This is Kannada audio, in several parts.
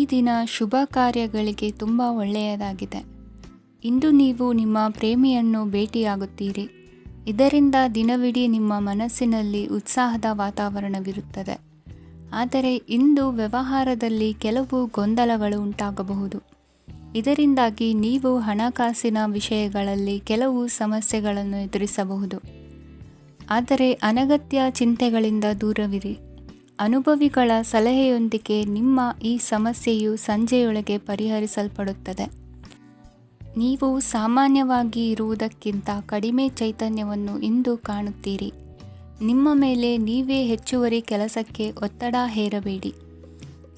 ದಿನ ಶುಭ ಕಾರ್ಯಗಳಿಗೆ ತುಂಬ ಒಳ್ಳೆಯದಾಗಿದೆ. ಇಂದು ನೀವು ನಿಮ್ಮ ಪ್ರೇಮಿಯನ್ನು ಭೇಟಿಯಾಗುತ್ತೀರಿ. ಇದರಿಂದ ದಿನವಿಡೀ ನಿಮ್ಮ ಮನಸ್ಸಿನಲ್ಲಿ ಉತ್ಸಾಹದ ವಾತಾವರಣವಿರುತ್ತದೆ. ಆದರೆ ಇಂದು ವ್ಯವಹಾರದಲ್ಲಿ ಕೆಲವು ಗೊಂದಲಗಳು ಉಂಟಾಗಬಹುದು. ಇದರಿಂದಾಗಿ ನೀವು ಹಣಕಾಸಿನ ವಿಷಯಗಳಲ್ಲಿ ಕೆಲವು ಸಮಸ್ಯೆಗಳನ್ನು ಎದುರಿಸಬಹುದು. ಆದರೆ ಅನಗತ್ಯ ಚಿಂತೆಗಳಿಂದ ದೂರವಿರಿ. ಅನುಭವಿಗಳ ಸಲಹೆಯೊಂದಿಗೆ ನಿಮ್ಮ ಈ ಸಮಸ್ಯೆಯು ಸಂಜೆಯೊಳಗೆ ಪರಿಹರಿಸಲ್ಪಡುತ್ತದೆ. ನೀವು ಸಾಮಾನ್ಯವಾಗಿ ಇರುವುದಕ್ಕಿಂತ ಕಡಿಮೆ ಚೈತನ್ಯವನ್ನು ಇಂದು ಕಾಣುತ್ತೀರಿ. ನಿಮ್ಮ ಮೇಲೆ ನೀವೇ ಹೆಚ್ಚುವರಿ ಕೆಲಸಕ್ಕೆ ಒತ್ತಡ ಹೇರಬೇಡಿ.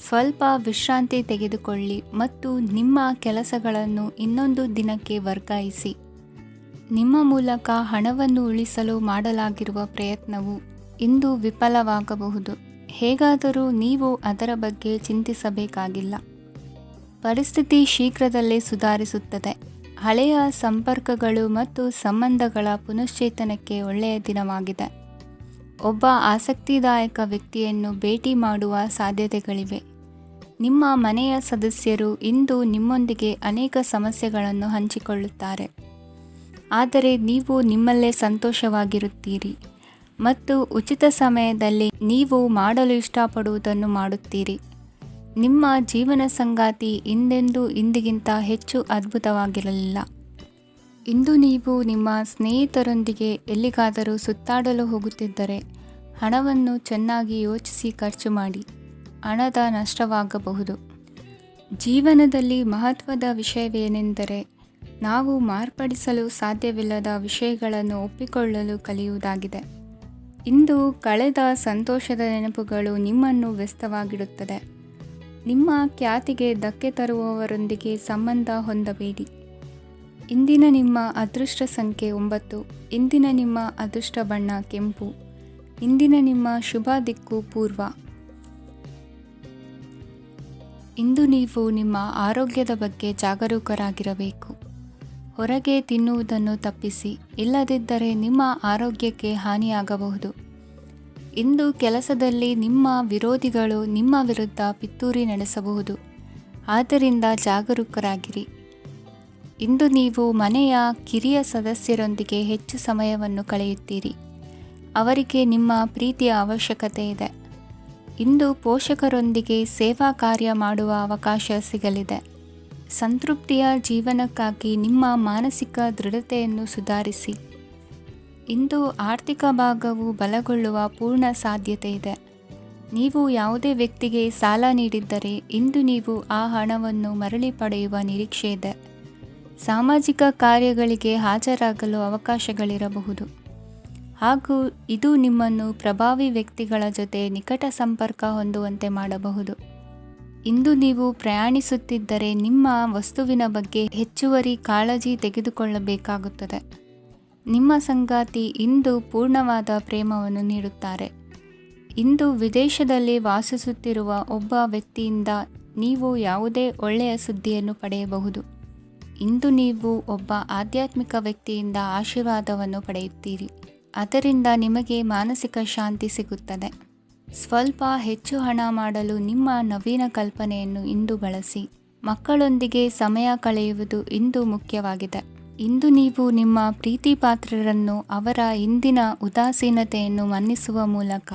ಸ್ವಲ್ಪ ವಿಶ್ರಾಂತಿ ತೆಗೆದುಕೊಳ್ಳಿ ಮತ್ತು ನಿಮ್ಮ ಕೆಲಸಗಳನ್ನು ಇನ್ನೊಂದು ದಿನಕ್ಕೆ ವರ್ಗಾಯಿಸಿ. ನಿಮ್ಮ ಮೂಲಕ ಹಣವನ್ನು ಉಳಿಸಲು ಮಾಡಲಾಗಿರುವ ಪ್ರಯತ್ನವು ಇಂದು ವಿಫಲವಾಗಬಹುದು. ಹೇಗಾದರೂ ನೀವು ಅದರ ಬಗ್ಗೆ ಚಿಂತಿಸಬೇಕಾಗಿಲ್ಲ. ಪರಿಸ್ಥಿತಿ ಶೀಘ್ರದಲ್ಲೇ ಸುಧಾರಿಸುತ್ತದೆ. ಹಳೆಯ ಸಂಪರ್ಕಗಳು ಮತ್ತು ಸಂಬಂಧಗಳ ಪುನಶ್ಚೇತನಕ್ಕೆ ಒಳ್ಳೆಯ ದಿನವಾಗಿದೆ. ಒಬ್ಬ ಆಸಕ್ತಿದಾಯಕ ವ್ಯಕ್ತಿಯನ್ನು ಭೇಟಿ ಮಾಡುವ ಸಾಧ್ಯತೆಗಳಿವೆ. ನಿಮ್ಮ ಮನೆಯ ಸದಸ್ಯರು ಇಂದು ನಿಮ್ಮೊಂದಿಗೆ ಅನೇಕ ಸಮಸ್ಯೆಗಳನ್ನು ಹಂಚಿಕೊಳ್ಳುತ್ತಾರೆ. ಆದರೆ ನೀವು ನಿಮ್ಮಲ್ಲೇ ಸಂತೋಷವಾಗಿರುತ್ತೀರಿ ಮತ್ತು ಉಚಿತ ಸಮಯದಲ್ಲಿ ನೀವು ಮಾಡಲು ಇಷ್ಟಪಡುವುದನ್ನು ಮಾಡುತ್ತೀರಿ. ನಿಮ್ಮ ಜೀವನ ಸಂಗಾತಿ ಇಂದೆಂದೂ ಇಂದಿಗಿಂತ ಹೆಚ್ಚು ಅದ್ಭುತವಾಗಿರಲಿಲ್ಲ. ಇಂದು ನೀವು ನಿಮ್ಮ ಸ್ನೇಹಿತರೊಂದಿಗೆ ಎಲ್ಲಿಗಾದರೂ ಸುತ್ತಾಡಲು ಹೋಗುತ್ತಿದ್ದರೆ ಹಣವನ್ನು ಚೆನ್ನಾಗಿ ಯೋಚಿಸಿ ಖರ್ಚು ಮಾಡಿ. ಹಣದ ನಷ್ಟವಾಗಬಹುದು. ಜೀವನದಲ್ಲಿ ಮಹತ್ವದ ವಿಷಯವೇನೆಂದರೆ ನಾವು ಮಾರ್ಪಡಿಸಲು ಸಾಧ್ಯವಿಲ್ಲದ ವಿಷಯಗಳನ್ನು ಒಪ್ಪಿಕೊಳ್ಳಲು ಕಲಿಯುವುದಾಗಿದೆ. ಇಂದು ಕಳೆದ ಸಂತೋಷದ ನೆನಪುಗಳು ನಿಮ್ಮನ್ನು ವ್ಯಸ್ತವಾಗಿಡುತ್ತದೆ. ನಿಮ್ಮ ಖ್ಯಾತಿಗೆ ಧಕ್ಕೆ ತರುವವರೊಂದಿಗೆ ಸಂಬಂಧ ಹೊಂದಬೇಡಿ. ಇಂದಿನ ನಿಮ್ಮ ಅದೃಷ್ಟ ಸಂಖ್ಯೆ 9. ಇಂದಿನ ನಿಮ್ಮ ಅದೃಷ್ಟ ಬಣ್ಣ ಕೆಂಪು. ಇಂದಿನ ನಿಮ್ಮ ಶುಭ ದಿಕ್ಕು ಪೂರ್ವ. ಇಂದು ನೀವು ನಿಮ್ಮ ಆರೋಗ್ಯದ ಬಗ್ಗೆ ಜಾಗರೂಕರಾಗಿರಬೇಕು. ಹೊರಗೆ ತಿನ್ನುವುದನ್ನು ತಪ್ಪಿಸಿ, ಇಲ್ಲದಿದ್ದರೆ ನಿಮ್ಮ ಆರೋಗ್ಯಕ್ಕೆ ಹಾನಿಯಾಗಬಹುದು. ಇಂದು ಕೆಲಸದಲ್ಲಿ ನಿಮ್ಮ ವಿರೋಧಿಗಳು ನಿಮ್ಮ ವಿರುದ್ಧ ಪಿತೂರಿ ನಡೆಸಬಹುದು. ಆದ್ದರಿಂದ ಜಾಗರೂಕರಾಗಿರಿ. ಇಂದು ನೀವು ಮನೆಯ ಕಿರಿಯ ಸದಸ್ಯರೊಂದಿಗೆ ಹೆಚ್ಚು ಸಮಯವನ್ನು ಕಳೆಯುತ್ತೀರಿ. ಅವರಿಗೆ ನಿಮ್ಮ ಪ್ರೀತಿಯ ಅವಶ್ಯಕತೆ ಇದೆ. ಇಂದು ಪೋಷಕರೊಂದಿಗೆ ಸೇವಾ ಕಾರ್ಯ ಮಾಡುವ ಅವಕಾಶ ಸಿಗಲಿದೆ. ಸಂತೃಪ್ತಿಯ ಜೀವನಕ್ಕಾಗಿ ನಿಮ್ಮ ಮಾನಸಿಕ ದೃಢತೆಯನ್ನು ಸುಧಾರಿಸಿ. ಇಂದು ಆರ್ಥಿಕ ಭಾಗವು ಬಲಗೊಳ್ಳುವ ಪೂರ್ಣ ಸಾಧ್ಯತೆ ಇದೆ. ನೀವು ಯಾವುದೇ ವ್ಯಕ್ತಿಗೆ ಸಾಲ ನೀಡಿದ್ದರೆ ಇಂದು ನೀವು ಆ ಹಣವನ್ನು ಮರಳಿ ಪಡೆಯುವ ನಿರೀಕ್ಷೆ ಇದೆ. ಸಾಮಾಜಿಕ ಕಾರ್ಯಗಳಿಗೆ ಹಾಜರಾಗಲು ಅವಕಾಶಗಳಿರಬಹುದು ಹಾಗೂ ಇದು ನಿಮ್ಮನ್ನು ಪ್ರಭಾವಿ ವ್ಯಕ್ತಿಗಳ ಜೊತೆ ನಿಕಟ ಸಂಪರ್ಕ ಹೊಂದುವಂತೆ ಮಾಡಬಹುದು. ಇಂದು ನೀವು ಪ್ರಯಾಣಿಸುತ್ತಿದ್ದರೆ ನಿಮ್ಮ ವಸ್ತುವಿನ ಬಗ್ಗೆ ಹೆಚ್ಚುವರಿ ಕಾಳಜಿ ತೆಗೆದುಕೊಳ್ಳಬೇಕಾಗುತ್ತದೆ. ನಿಮ್ಮ ಸಂಗಾತಿ ಇಂದು ಪೂರ್ಣವಾದ ಪ್ರೇಮವನ್ನು ನೀಡುತ್ತಾರೆ. ಇಂದು ವಿದೇಶದಲ್ಲಿ ವಾಸಿಸುತ್ತಿರುವ ಒಬ್ಬ ವ್ಯಕ್ತಿಯಿಂದ ನೀವು ಯಾವುದೇ ಒಳ್ಳೆಯ ಸುದ್ದಿಯನ್ನು ಪಡೆಯಬಹುದು. ಇಂದು ನೀವು ಒಬ್ಬ ಆಧ್ಯಾತ್ಮಿಕ ವ್ಯಕ್ತಿಯಿಂದ ಆಶೀರ್ವಾದವನ್ನು ಪಡೆಯುತ್ತೀರಿ. ಅದರಿಂದ ನಿಮಗೆ ಮಾನಸಿಕ ಶಾಂತಿ ಸಿಗುತ್ತದೆ. ಸ್ವಲ್ಪ ಹೆಚ್ಚು ಹಣ ಮಾಡಲು ನಿಮ್ಮ ನವೀನ ಕಲ್ಪನೆಯನ್ನು ಇಂದು ಬಳಸಿ. ಮಕ್ಕಳೊಂದಿಗೆ ಸಮಯ ಕಳೆಯುವುದು ಇಂದು ಮುಖ್ಯವಾಗಿದೆ. ಇಂದು ನೀವು ನಿಮ್ಮ ಪ್ರೀತಿ ಪಾತ್ರರನ್ನು ಅವರ ಇಂದಿನ ಉದಾಸೀನತೆಯನ್ನು ಮನ್ನಿಸುವ ಮೂಲಕ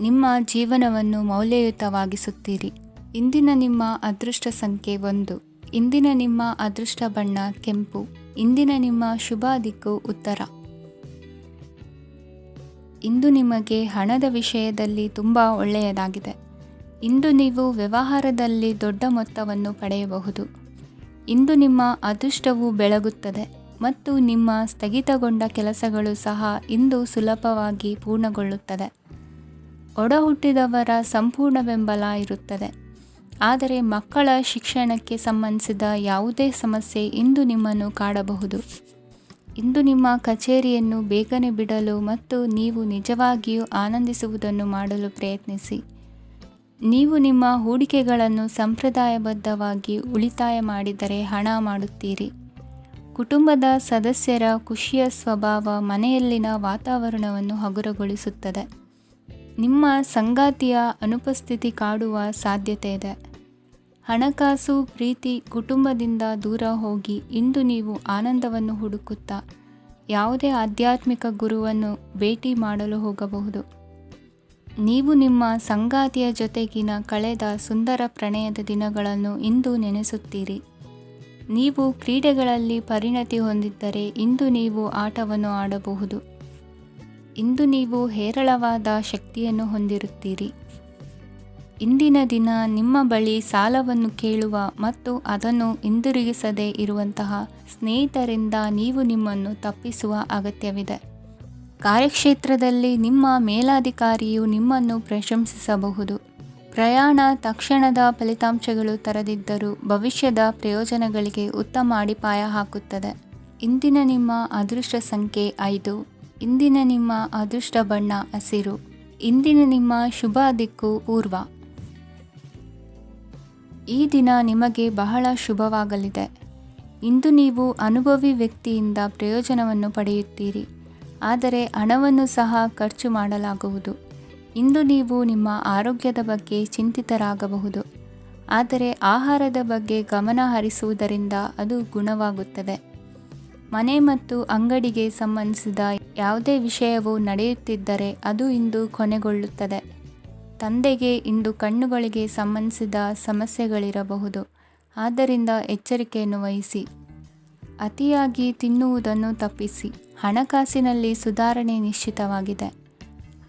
ನಿಮ್ಮ ಜೀವನವನ್ನು ಮೌಲ್ಯಯುತವಾಗಿಸುತ್ತೀರಿ. ಇಂದಿನ ನಿಮ್ಮ ಅದೃಷ್ಟ ಸಂಖ್ಯೆ 1. ಇಂದಿನ ನಿಮ್ಮ ಅದೃಷ್ಟ ಬಣ್ಣ ಕೆಂಪು. ಇಂದಿನ ನಿಮ್ಮ ಶುಭ ದಿಕ್ಕು ಉತ್ತರ. ಇಂದು ನಿಮಗೆ ಹಣದ ವಿಷಯದಲ್ಲಿ ತುಂಬ ಒಳ್ಳೆಯದಾಗಿದೆ. ಇಂದು ನೀವು ವ್ಯವಹಾರದಲ್ಲಿ ದೊಡ್ಡ ಮೊತ್ತವನ್ನು ಪಡೆಯಬಹುದು. ಇಂದು ನಿಮ್ಮ ಅದೃಷ್ಟವು ಬೆಳಗುತ್ತದೆ ಮತ್ತು ನಿಮ್ಮ ಸ್ಥಗಿತಗೊಂಡ ಕೆಲಸಗಳು ಸಹ ಇಂದು ಸುಲಭವಾಗಿ ಪೂರ್ಣಗೊಳ್ಳುತ್ತದೆ. ಒಡಹುಟ್ಟಿದವರ ಸಂಪೂರ್ಣ ಬೆಂಬಲ ಇರುತ್ತದೆ. ಆದರೆ ಮಕ್ಕಳ ಶಿಕ್ಷಣಕ್ಕೆ ಸಂಬಂಧಿಸಿದ ಯಾವುದೇ ಸಮಸ್ಯೆ ಇಂದು ನಿಮ್ಮನ್ನು ಕಾಡಬಹುದು. ಇಂದು ನಿಮ್ಮ ಕಚೇರಿಯನ್ನು ಬೇಗನೆ ಬಿಡಲು ಮತ್ತು ನೀವು ನಿಜವಾಗಿಯೂ ಆನಂದಿಸುವುದನ್ನು ಮಾಡಲು ಪ್ರಯತ್ನಿಸಿ. ನೀವು ನಿಮ್ಮ ಹೂಡಿಕೆಗಳನ್ನು ಸಂಪ್ರದಾಯಬದ್ಧವಾಗಿ ಉಳಿತಾಯ ಮಾಡಿದರೆ ಹಣ ಮಾಡುತ್ತೀರಿ. ಕುಟುಂಬದ ಸದಸ್ಯರ ಖುಷಿಯ ಸ್ವಭಾವ ಮನೆಯಲ್ಲಿನ ವಾತಾವರಣವನ್ನು ಹಗುರಗೊಳಿಸುತ್ತದೆ. ನಿಮ್ಮ ಸಂಗಾತಿಯ ಅನುಪಸ್ಥಿತಿ ಕಾಡುವ ಸಾಧ್ಯತೆ ಇದೆ. ಹಣಕಾಸು, ಪ್ರೀತಿ, ಕುಟುಂಬದಿಂದ ದೂರ ಹೋಗಿ ಇಂದು ನೀವು ಆನಂದವನ್ನು ಹುಡುಕುತ್ತಾ ಯಾವುದೇ ಆಧ್ಯಾತ್ಮಿಕ ಗುರುವನ್ನು ಭೇಟಿ ಮಾಡಲು ಹೋಗಬಹುದು. ನೀವು ನಿಮ್ಮ ಸಂಗಾತಿಯ ಜೊತೆಗಿನ ಕಳೆದ ಸುಂದರ ಪ್ರಣಯದ ದಿನಗಳನ್ನು ಇಂದು ನೆನೆಸುತ್ತೀರಿ. ನೀವು ಕ್ರೀಡೆಗಳಲ್ಲಿ ಪರಿಣತಿ ಹೊಂದಿದ್ದರೆ ಇಂದು ನೀವು ಆಟವನ್ನು ಆಡಬಹುದು. ಇಂದು ನೀವು ಹೇರಳವಾದ ಶಕ್ತಿಯನ್ನು ಹೊಂದಿರುತ್ತೀರಿ. ಇಂದಿನ ದಿನ ನಿಮ್ಮ ಬಳಿ ಸಾಲವನ್ನು ಕೇಳುವ ಮತ್ತು ಅದನ್ನು ಹಿಂದಿರುಗಿಸದೇ ಇರುವಂತಹ ಸ್ನೇಹಿತರಿಂದ ನೀವು ನಿಮ್ಮನ್ನು ತಪ್ಪಿಸುವ ಅಗತ್ಯವಿದೆ. ಕಾರ್ಯಕ್ಷೇತ್ರದಲ್ಲಿ ನಿಮ್ಮ ಮೇಲಾಧಿಕಾರಿಯು ನಿಮ್ಮನ್ನು ಪ್ರಶಂಸಿಸಬಹುದು. ಪ್ರಯಾಣ ತಕ್ಷಣದ ಫಲಿತಾಂಶಗಳು ತರದಿದ್ದರೂ ಭವಿಷ್ಯದ ಪ್ರಯೋಜನಗಳಿಗೆ ಉತ್ತಮ ಅಡಿಪಾಯ ಹಾಕುತ್ತದೆ. ಇಂದಿನ ನಿಮ್ಮ ಅದೃಷ್ಟ ಸಂಖ್ಯೆ 5. ಇಂದಿನ ನಿಮ್ಮ ಅದೃಷ್ಟ ಬಣ್ಣ ಹಸಿರು. ಇಂದಿನ ನಿಮ್ಮ ಶುಭ ದಿಕ್ಕು ಪೂರ್ವ. ಈ ದಿನ ನಿಮಗೆ ಬಹಳ ಶುಭವಾಗಲಿದೆ. ಇಂದು ನೀವು ಅನುಭವಿ ವ್ಯಕ್ತಿಯಿಂದ ಪ್ರಯೋಜನವನ್ನು ಪಡೆಯುತ್ತೀರಿ, ಆದರೆ ಹಣವನ್ನು ಸಹ ಖರ್ಚು ಮಾಡಲಾಗುವುದು. ಇಂದು ನೀವು ನಿಮ್ಮ ಆರೋಗ್ಯದ ಬಗ್ಗೆ ಚಿಂತಿತರಾಗಬಹುದು, ಆದರೆ ಆಹಾರದ ಬಗ್ಗೆ ಗಮನ ಹರಿಸುವುದರಿಂದ ಅದು ಗುಣವಾಗುತ್ತದೆ. ಮನೆ ಮತ್ತು ಅಂಗಡಿಗೆ ಸಂಬಂಧಿಸಿದ ಯಾವುದೇ ವಿಷಯವು ನಡೆಯುತ್ತಿದ್ದರೆ ಅದು ಇಂದು ಕೊನೆಗೊಳ್ಳುತ್ತದೆ. ತಂದೆಗೆ ಇಂದು ಕಣ್ಣುಗಳಿಗೆ ಸಂಬಂಧಿಸಿದ ಸಮಸ್ಯೆಗಳಿರಬಹುದು, ಆದ್ದರಿಂದ ಎಚ್ಚರಿಕೆಯನ್ನು ವಹಿಸಿ. ಅತಿಯಾಗಿ ತಿನ್ನುವುದನ್ನು ತಪ್ಪಿಸಿ. ಹಣಕಾಸಿನಲ್ಲಿ ಸುಧಾರಣೆ ನಿಶ್ಚಿತವಾಗಿದೆ.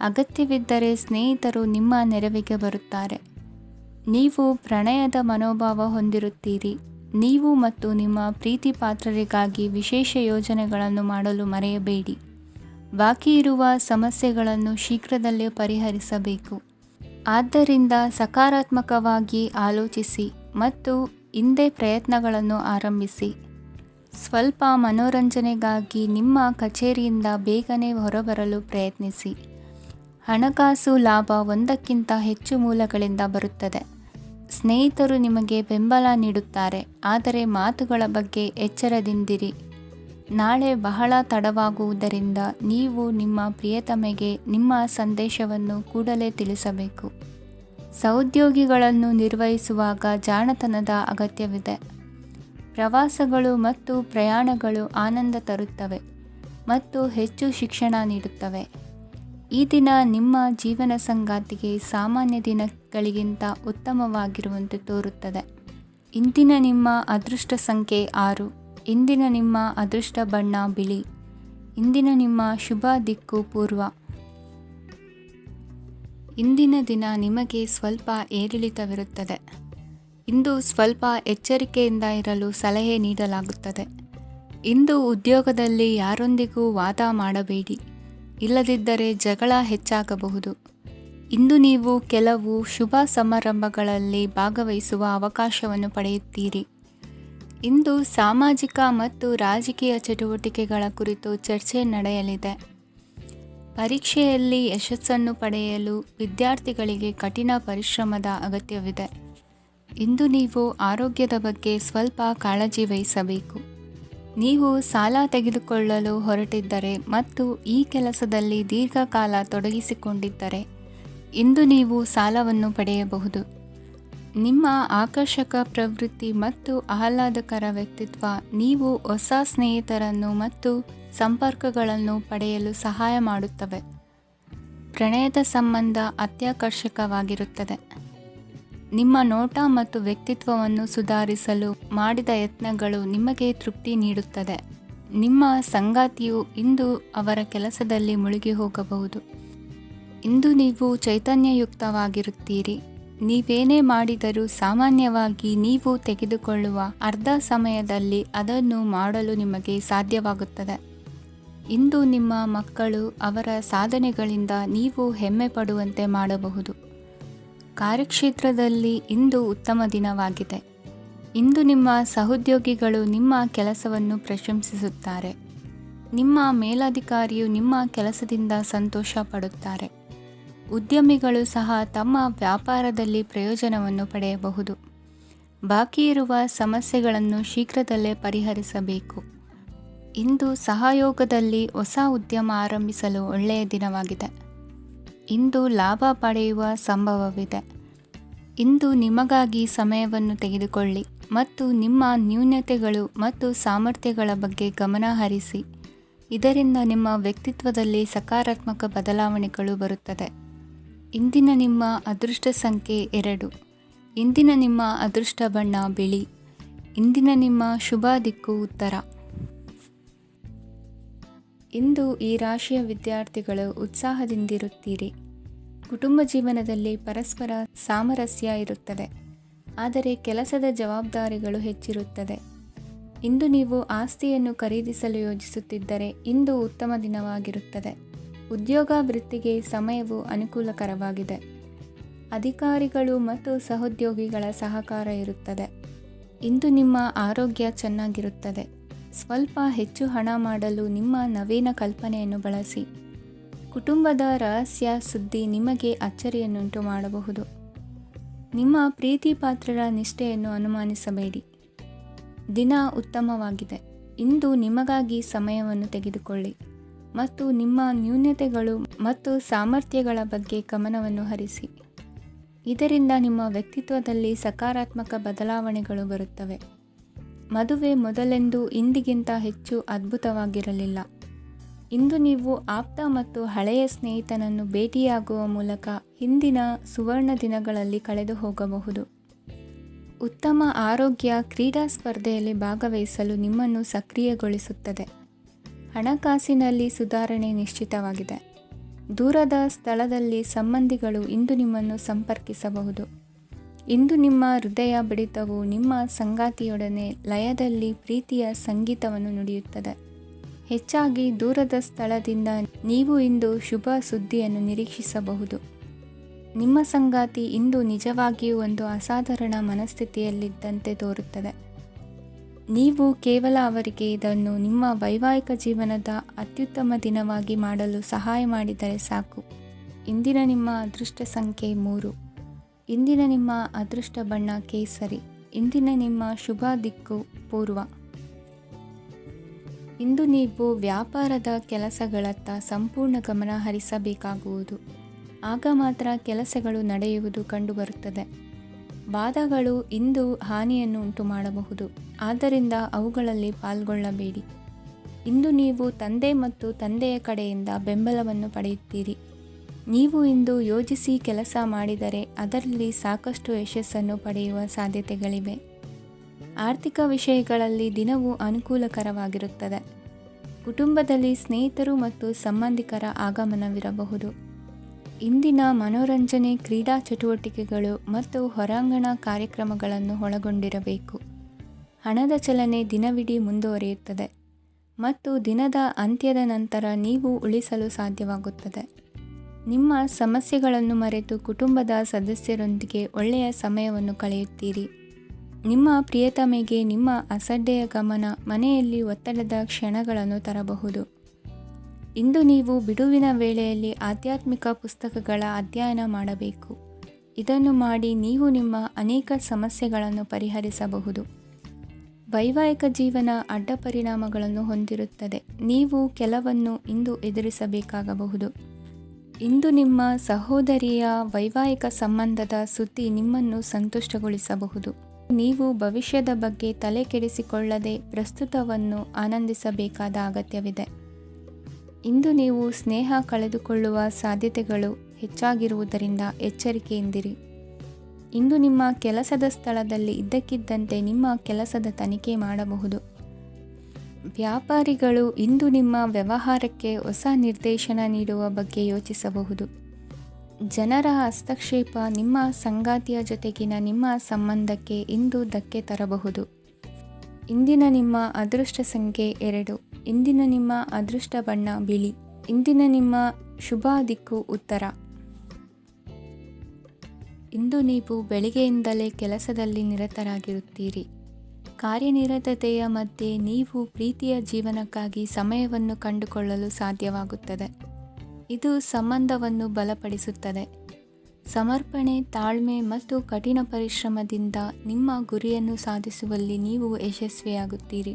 ಅಗತ್ಯವಿದ್ದರೆ ಸ್ನೇಹಿತರು ನಿಮ್ಮ ನೆರವಿಗೆ ಬರುತ್ತಾರೆ. ನೀವು ಪ್ರಣಯದ ಮನೋಭಾವ ಹೊಂದಿರುತ್ತೀರಿ. ನೀವು ಮತ್ತು ನಿಮ್ಮ ಪ್ರೀತಿ ಪಾತ್ರರಿಗಾಗಿ ವಿಶೇಷ ಯೋಜನೆಗಳನ್ನು ಮಾಡಲು ಮರೆಯಬೇಡಿ. ಬಾಕಿ ಇರುವ ಸಮಸ್ಯೆಗಳನ್ನು ಶೀಘ್ರದಲ್ಲೇ ಪರಿಹರಿಸಬೇಕು. ಆದ್ದರಿಂದ ಸಕಾರಾತ್ಮಕವಾಗಿ ಆಲೋಚಿಸಿ ಮತ್ತು ಹಿಂದೆ ಪ್ರಯತ್ನಗಳನ್ನು ಆರಂಭಿಸಿ. ಸ್ವಲ್ಪ ಮನೋರಂಜನೆಗಾಗಿ ನಿಮ್ಮ ಕಚೇರಿಯಿಂದ ಬೇಗನೆ ಹೊರಬರಲು ಪ್ರಯತ್ನಿಸಿ. ಹಣಕಾಸು ಲಾಭ ಒಂದಕ್ಕಿಂತ ಹೆಚ್ಚು ಮೂಲಗಳಿಂದ ಬರುತ್ತದೆ. ಸ್ನೇಹಿತರು ನಿಮಗೆ ಬೆಂಬಲ ನೀಡುತ್ತಾರೆ, ಆದರೆ ಮಾತುಗಳ ಬಗ್ಗೆ ಎಚ್ಚರದಿಂದಿರಿ. ನಾಳೆ ಬಹಳ ತಡವಾಗುವುದರಿಂದ ನೀವು ನಿಮ್ಮ ಪ್ರಿಯತಮೆಗೆ ನಿಮ್ಮ ಸಂದೇಶವನ್ನು ಕೂಡಲೇ ತಿಳಿಸಬೇಕು. ಸಹೋದ್ಯೋಗಿಗಳನ್ನು ನಿರ್ವಹಿಸುವಾಗ ಜಾಣತನದ ಅಗತ್ಯವಿದೆ. ಪ್ರವಾಸಗಳು ಮತ್ತು ಪ್ರಯಾಣಗಳು ಆನಂದ ತರುತ್ತವೆ ಮತ್ತು ಹೆಚ್ಚು ಶಿಕ್ಷಣ ನೀಡುತ್ತವೆ. ಈ ದಿನ ನಿಮ್ಮ ಜೀವನ ಸಂಗಾತಿಗೆ ಸಾಮಾನ್ಯ ದಿನಗಳಿಗಿಂತ ಉತ್ತಮವಾಗಿರುವಂತೆ ತೋರುತ್ತದೆ. ಇಂದಿನ ನಿಮ್ಮ ಅದೃಷ್ಟ ಸಂಖ್ಯೆ 6. ಇಂದಿನ ನಿಮ್ಮ ಅದೃಷ್ಟ ಬಣ್ಣ ಬಿಳಿ. ಇಂದಿನ ನಿಮ್ಮ ಶುಭ ದಿಕ್ಕು ಪೂರ್ವ. ಇಂದಿನ ದಿನ ನಿಮಗೆ ಸ್ವಲ್ಪ ಏರಿಳಿತವಿರುತ್ತದೆ. ಇಂದು ಸ್ವಲ್ಪ ಎಚ್ಚರಿಕೆಯಿಂದ ಇರಲು ಸಲಹೆ ನೀಡಲಾಗುತ್ತದೆ. ಇಂದು ಉದ್ಯೋಗದಲ್ಲಿ ಯಾರೊಂದಿಗೂ ವಾದ ಮಾಡಬೇಡಿ, ಇಲ್ಲದಿದ್ದರೆ ಜಗಳ ಹೆಚ್ಚಾಗಬಹುದು. ಇಂದು ನೀವು ಕೆಲವು ಶುಭ ಸಮಾರಂಭಗಳಲ್ಲಿ ಭಾಗವಹಿಸುವ ಅವಕಾಶವನ್ನು ಪಡೆಯುತ್ತೀರಿ. ಇಂದು ಸಾಮಾಜಿಕ ಮತ್ತು ರಾಜಕೀಯ ಚಟುವಟಿಕೆಗಳ ಕುರಿತು ಚರ್ಚೆ ನಡೆಯಲಿದೆ. ಪರೀಕ್ಷೆಯಲ್ಲಿ ಯಶಸ್ಸನ್ನು ಪಡೆಯಲು ವಿದ್ಯಾರ್ಥಿಗಳಿಗೆ ಕಠಿಣ ಪರಿಶ್ರಮದ ಅಗತ್ಯವಿದೆ. ಇಂದು ನೀವು ಆರೋಗ್ಯದ ಬಗ್ಗೆ ಸ್ವಲ್ಪ ಕಾಳಜಿ ವಹಿಸಬೇಕು. ನೀವು ಸಾಲ ತೆಗೆದುಕೊಳ್ಳಲು ಹೊರಟಿದ್ದರೆ ಮತ್ತು ಈ ಕೆಲಸದಲ್ಲಿ ದೀರ್ಘಕಾಲ ತೊಡಗಿಸಿಕೊಂಡಿದ್ದರೆ ಇಂದು ನೀವು ಸಾಲವನ್ನು ಪಡೆಯಬಹುದು. ನಿಮ್ಮ ಆಕರ್ಷಕ ಪ್ರವೃತ್ತಿ ಮತ್ತು ಆಹ್ಲಾದಕರ ವ್ಯಕ್ತಿತ್ವ ನೀವು ಹೊಸ ಸ್ನೇಹಿತರನ್ನು ಮತ್ತು ಸಂಪರ್ಕಗಳನ್ನು ಪಡೆಯಲು ಸಹಾಯ ಮಾಡುತ್ತವೆ. ಪ್ರಣಯದ ಸಂಬಂಧ ಅತ್ಯಾಕರ್ಷಕವಾಗಿರುತ್ತದೆ. ನಿಮ್ಮ ನೋಟ ಮತ್ತು ವ್ಯಕ್ತಿತ್ವವನ್ನು ಸುಧಾರಿಸಲು ಮಾಡಿದ ಯತ್ನಗಳು ನಿಮಗೆ ತೃಪ್ತಿ ನೀಡುತ್ತದೆ. ನಿಮ್ಮ ಸಂಗಾತಿಯು ಇಂದು ಅವರ ಕೆಲಸದಲ್ಲಿ ಮುಳುಗಿ ಹೋಗಬಹುದು. ಇಂದು ನೀವು ಚೈತನ್ಯಯುಕ್ತವಾಗಿರುತ್ತೀರಿ. ನೀವೇನೇ ಮಾಡಿದರೂ ಸಾಮಾನ್ಯವಾಗಿ ನೀವು ತೆಗೆದುಕೊಳ್ಳುವ ಅರ್ಧ ಸಮಯದಲ್ಲಿ ಅದನ್ನು ಮಾಡಲು ನಿಮಗೆ ಸಾಧ್ಯವಾಗುತ್ತದೆ. ಇಂದು ನಿಮ್ಮ ಮಕ್ಕಳು ಅವರ ಸಾಧನೆಗಳಿಂದ ನೀವು ಹೆಮ್ಮೆ ಪಡುವಂತೆ ಮಾಡಬಹುದು. ಕಾರ್ಯಕ್ಷೇತ್ರದಲ್ಲಿ ಇಂದು ಉತ್ತಮ ದಿನವಾಗಿದೆ. ಇಂದು ನಿಮ್ಮ ಸಹೋದ್ಯೋಗಿಗಳು ನಿಮ್ಮ ಕೆಲಸವನ್ನು ಪ್ರಶಂಸಿಸುತ್ತಾರೆ. ನಿಮ್ಮ ಮೇಲಧಿಕಾರಿಯು ನಿಮ್ಮ ಕೆಲಸದಿಂದ ಸಂತೋಷ ಪಡುತ್ತಾರೆ. ಉದ್ಯಮಿಗಳು ಸಹ ತಮ್ಮ ವ್ಯಾಪಾರದಲ್ಲಿ ಪ್ರಯೋಜನವನ್ನು ಪಡೆಯಬಹುದು. ಬಾಕಿ ಇರುವ ಸಮಸ್ಯೆಗಳನ್ನು ಶೀಘ್ರದಲ್ಲೇ ಪರಿಹರಿಸಬೇಕು. ಇಂದು ಸಹಯೋಗದಲ್ಲಿ ಹೊಸ ಉದ್ಯಮ ಆರಂಭಿಸಲು ಒಳ್ಳೆಯ ದಿನವಾಗಿದೆ. ಇಂದು ಲಾಭ ಪಡೆಯುವ ಸಂಭವವಿದೆ. ಇಂದು ನಿಮಗಾಗಿ ಸಮಯವನ್ನು ತೆಗೆದುಕೊಳ್ಳಿ ಮತ್ತು ನಿಮ್ಮ ನ್ಯೂನತೆಗಳು ಮತ್ತು ಸಾಮರ್ಥ್ಯಗಳ ಬಗ್ಗೆ ಗಮನ ಹರಿಸಿ. ಇದರಿಂದ ನಿಮ್ಮ ವ್ಯಕ್ತಿತ್ವದಲ್ಲಿ ಸಕಾರಾತ್ಮಕ ಬದಲಾವಣೆಗಳು ಬರುತ್ತದೆ. ಇಂದಿನ ನಿಮ್ಮ ಅದೃಷ್ಟ ಸಂಖ್ಯೆ 2. ಇಂದಿನ ನಿಮ್ಮ ಅದೃಷ್ಟ ಬಣ್ಣ ಬಿಳಿ. ಇಂದಿನ ನಿಮ್ಮ ಶುಭ ದಿಕ್ಕು ಉತ್ತರ. ಇಂದು ಈ ರಾಶಿಯ ವಿದ್ಯಾರ್ಥಿಗಳು ಉತ್ಸಾಹದಿಂದಿರುತ್ತೀರಿ. ಕುಟುಂಬ ಜೀವನದಲ್ಲಿ ಪರಸ್ಪರ ಸಾಮರಸ್ಯ ಇರುತ್ತದೆ, ಆದರೆ ಕೆಲಸದ ಜವಾಬ್ದಾರಿಗಳು ಹೆಚ್ಚಿರುತ್ತದೆ. ಇಂದು ನೀವು ಆಸ್ತಿಯನ್ನು ಖರೀದಿಸಲು ಯೋಜಿಸುತ್ತಿದ್ದರೆ ಇಂದು ಉತ್ತಮ ದಿನವಾಗಿರುತ್ತದೆ. ಉದ್ಯೋಗ ವೃತ್ತಿಗೆ ಸಮಯವು ಅನುಕೂಲಕರವಾಗಿದೆ. ಅಧಿಕಾರಿಗಳು ಮತ್ತು ಸಹೋದ್ಯೋಗಿಗಳ ಸಹಕಾರ ಇರುತ್ತದೆ. ಇಂದು ನಿಮ್ಮ ಆರೋಗ್ಯ ಚೆನ್ನಾಗಿರುತ್ತದೆ. ಸ್ವಲ್ಪ ಹೆಚ್ಚು ಹಣ ಮಾಡಲು ನಿಮ್ಮ ನವೀನ ಕಲ್ಪನೆಯನ್ನು ಬಳಸಿ. ಕುಟುಂಬದ ರಹಸ್ಯ ಸುದ್ದಿ ನಿಮಗೆ ಅಚ್ಚರಿಯನ್ನುಂಟು ಮಾಡಬಹುದು. ನಿಮ್ಮ ಪ್ರೀತಿ ಪಾತ್ರರ ನಿಷ್ಠೆಯನ್ನು ಅನುಮಾನಿಸಬೇಡಿ. ದಿನ ಉತ್ತಮವಾಗಿದೆ. ಇಂದು ನಿಮಗಾಗಿ ಸಮಯವನ್ನು ತೆಗೆದುಕೊಳ್ಳಿ ಮತ್ತು ನಿಮ್ಮ ನ್ಯೂನತೆಗಳು ಮತ್ತು ಸಾಮರ್ಥ್ಯಗಳ ಬಗ್ಗೆ ಗಮನವನ್ನು ಹರಿಸಿ. ಇದರಿಂದ ನಿಮ್ಮ ವ್ಯಕ್ತಿತ್ವದಲ್ಲಿ ಸಕಾರಾತ್ಮಕ ಬದಲಾವಣೆಗಳು ಬರುತ್ತವೆ. ಮದುವೆ ಮೊದಲೆಂದು ಇಂದಿಗಿಂತ ಹೆಚ್ಚು ಅದ್ಭುತವಾಗಿರಲಿಲ್ಲ. ಇಂದು ನೀವು ಆಪ್ತ ಮತ್ತು ಹಳೆಯ ಸ್ನೇಹಿತನನ್ನು ಭೇಟಿಯಾಗುವ ಮೂಲಕ ಹಿಂದಿನ ಸುವರ್ಣ ದಿನಗಳಲ್ಲಿ ಕಳೆದು ಹೋಗಬಹುದು. ಉತ್ತಮ ಆರೋಗ್ಯ ಕ್ರೀಡಾ ಸ್ಪರ್ಧೆಯಲ್ಲಿ ಭಾಗವಹಿಸಲು ನಿಮ್ಮನ್ನು ಸಕ್ರಿಯಗೊಳಿಸುತ್ತದೆ. ಹಣಕಾಸಿನಲ್ಲಿ ಸುಧಾರಣೆ ನಿಶ್ಚಿತವಾಗಿದೆ. ದೂರದ ಸ್ಥಳದಲ್ಲಿ ಸಂಬಂಧಿಗಳು ಇಂದು ನಿಮ್ಮನ್ನು ಸಂಪರ್ಕಿಸಬಹುದು. ಇಂದು ನಿಮ್ಮ ಹೃದಯ ಬಡಿತವು ನಿಮ್ಮ ಸಂಗಾತಿಯೊಡನೆ ಲಯದಲ್ಲಿ ಪ್ರೀತಿಯ ಸಂಗೀತವನ್ನು ನುಡಿಯುತ್ತದೆ. ಹೆಚ್ಚಾಗಿ ದೂರದ ಸ್ಥಳದಿಂದ ನೀವು ಇಂದು ಶುಭ ಸುದ್ದಿಯನ್ನು ನಿರೀಕ್ಷಿಸಬಹುದು. ನಿಮ್ಮ ಸಂಗಾತಿ ಇಂದು ನಿಜವಾಗಿಯೂ ಒಂದು ಅಸಾಧಾರಣ ಮನಸ್ಥಿತಿಯಲ್ಲಿದ್ದಂತೆ ತೋರುತ್ತದೆ. ನೀವು ಕೇವಲ ಅವರಿಗೆ ಇದನ್ನು ನಿಮ್ಮ ವೈವಾಹಿಕ ಜೀವನದ ಅತ್ಯುತ್ತಮ ದಿನವಾಗಿ ಮಾಡಲು ಸಹಾಯ ಮಾಡಿದರೆ ಸಾಕು. ಇಂದಿನ ನಿಮ್ಮ ಅದೃಷ್ಟ ಸಂಖ್ಯೆ 3. ಇಂದಿನ ನಿಮ್ಮ ಅದೃಷ್ಟ ಬಣ್ಣ ಕೇಸರಿ. ಇಂದಿನ ನಿಮ್ಮ ಶುಭ ದಿಕ್ಕು ಪೂರ್ವ. ಇಂದು ನೀವು ವ್ಯಾಪಾರದ ಕೆಲಸಗಳತ್ತ ಸಂಪೂರ್ಣ ಗಮನ ಹರಿಸಬೇಕಾಗುವುದು. ಆಗ ಮಾತ್ರ ಕೆಲಸಗಳು ನಡೆಯುವುದು ಕಂಡುಬರುತ್ತದೆ. ವಾದಗಳು ಇಂದು ಹಾನಿಯನ್ನು ಉಂಟು ಮಾಡಬಹುದು, ಆದ್ದರಿಂದ ಅವುಗಳಲ್ಲಿ ಪಾಲ್ಗೊಳ್ಳಬೇಡಿ. ಇಂದು ನೀವು ತಂದೆ ಮತ್ತು ತಂದೆಯ ಕಡೆಯಿಂದ ಬೆಂಬಲವನ್ನು ಪಡೆಯುತ್ತೀರಿ. ನೀವು ಇಂದು ಯೋಜಿಸಿ ಕೆಲಸ ಮಾಡಿದರೆ ಅದರಲ್ಲಿ ಸಾಕಷ್ಟು ಯಶಸ್ಸನ್ನು ಪಡೆಯುವ ಸಾಧ್ಯತೆಗಳಿವೆ. ಆರ್ಥಿಕ ವಿಷಯಗಳಲ್ಲಿ ದಿನವು ಅನುಕೂಲಕರವಾಗಿರುತ್ತದೆ. ಕುಟುಂಬದಲ್ಲಿ ಸ್ನೇಹಿತರು ಮತ್ತು ಸಂಬಂಧಿಕರ ಆಗಮನವಿರಬಹುದು. ಇಂದಿನ ಮನೋರಂಜನೆ ಕ್ರೀಡಾ ಚಟುವಟಿಕೆಗಳು ಮತ್ತು ಹೊರಾಂಗಣ ಕಾರ್ಯಕ್ರಮಗಳನ್ನು ಒಳಗೊಂಡಿರಬೇಕು. ಹಣದ ಚಲನೆ ದಿನವಿಡೀ ಮುಂದುವರಿಯುತ್ತದೆ ಮತ್ತು ದಿನದ ಅಂತ್ಯದ ನಂತರ ನೀವು ಉಳಿಸಲು ಸಾಧ್ಯವಾಗುತ್ತದೆ. ನಿಮ್ಮ ಸಮಸ್ಯೆಗಳನ್ನು ಮರೆತು ಕುಟುಂಬದ ಸದಸ್ಯರೊಂದಿಗೆ ಒಳ್ಳೆಯ ಸಮಯವನ್ನು ಕಳೆಯುತ್ತೀರಿ. ನಿಮ್ಮ ಪ್ರಿಯತಮೆಗೆ ನಿಮ್ಮ ಅಸಡ್ಡೆಯ ಗಮನ ಮನೆಯಲ್ಲಿ ಒತ್ತಡದ ಕ್ಷಣಗಳನ್ನು ತರಬಹುದು. ಇಂದು ನೀವು ಬಿಡುವಿನ ವೇಳೆಯಲ್ಲಿ ಆಧ್ಯಾತ್ಮಿಕ ಪುಸ್ತಕಗಳ ಅಧ್ಯಯನ ಮಾಡಬೇಕು. ಇದನ್ನು ಮಾಡಿ ನೀವು ನಿಮ್ಮ ಅನೇಕ ಸಮಸ್ಯೆಗಳನ್ನು ಪರಿಹರಿಸಬಹುದು. ವೈವಾಹಿಕ ಜೀವನ ಅಡ್ಡ ಪರಿಣಾಮಗಳನ್ನು ಹೊಂದಿರುತ್ತದೆ. ನೀವು ಕೆಲವನ್ನು ಇಂದು ಎದುರಿಸಬೇಕಾಗಬಹುದು. ಇಂದು ನಿಮ್ಮ ಸಹೋದರಿಯ ವೈವಾಹಿಕ ಸಂಬಂಧದ ಸುದ್ದಿ ನಿಮ್ಮನ್ನು ಸಂತುಷ್ಟಗೊಳಿಸಬಹುದು. ನೀವು ಭವಿಷ್ಯದ ಬಗ್ಗೆ ತಲೆ ಕೆಡಿಸಿಕೊಳ್ಳದೆ ಪ್ರಸ್ತುತವನ್ನು ಆನಂದಿಸಬೇಕಾದ ಅಗತ್ಯವಿದೆ. ಇಂದು ನೀವು ಸ್ನೇಹ ಕಳೆದುಕೊಳ್ಳುವ ಸಾಧ್ಯತೆಗಳು ಹೆಚ್ಚಾಗಿರುವುದರಿಂದ ಎಚ್ಚರಿಕೆಯಿಂದಿರಿ. ಇಂದು ನಿಮ್ಮ ಕೆಲಸದ ಸ್ಥಳದಲ್ಲಿ ಇದ್ದಕ್ಕಿದ್ದಂತೆ ನಿಮ್ಮ ಕೆಲಸದ ತನಿಖೆ ಮಾಡಬಹುದು. ವ್ಯಾಪಾರಿಗಳು ಇಂದು ನಿಮ್ಮ ವ್ಯವಹಾರಕ್ಕೆ ಹೊಸ ನಿರ್ದೇಶನ ನೀಡುವ ಬಗ್ಗೆ ಯೋಚಿಸಬಹುದು. ಜನರ ಹಸ್ತಕ್ಷೇಪ ನಿಮ್ಮ ಸಂಗಾತಿಯ ಜೊತೆಗಿನ ನಿಮ್ಮ ಸಂಬಂಧಕ್ಕೆ ಇಂದು ಧಕ್ಕೆ ತರಬಹುದು. ಇಂದಿನ ನಿಮ್ಮ ಅದೃಷ್ಟ ಸಂಖ್ಯೆ 2. ಇಂದಿನ ನಿಮ್ಮ ಅದೃಷ್ಟ ಬಣ್ಣ ಬಿಳಿ. ಇಂದಿನ ನಿಮ್ಮ ಶುಭ ದಿಕ್ಕು ಉತ್ತರ. ಇಂದು ನೀವು ಬೆಳಿಗ್ಗೆಯಿಂದಲೇ ಕೆಲಸದಲ್ಲಿ ನಿರತರಾಗಿರುತ್ತೀರಿ. ಕಾರ್ಯನಿರತತೆಯ ಮಧ್ಯೆ ನೀವು ಪ್ರೀತಿಯ ಜೀವನಕ್ಕಾಗಿ ಸಮಯವನ್ನು ಕಂಡುಕೊಳ್ಳಲು ಸಾಧ್ಯವಾಗುತ್ತದೆ. ಇದು ಸಂಬಂಧವನ್ನು ಬಲಪಡಿಸುತ್ತದೆ. ಸಮರ್ಪಣೆ, ತಾಳ್ಮೆ ಮತ್ತು ಕಠಿಣ ಪರಿಶ್ರಮದಿಂದ ನಿಮ್ಮ ಗುರಿಯನ್ನು ಸಾಧಿಸುವಲ್ಲಿ ನೀವು ಯಶಸ್ವಿಯಾಗುತ್ತೀರಿ.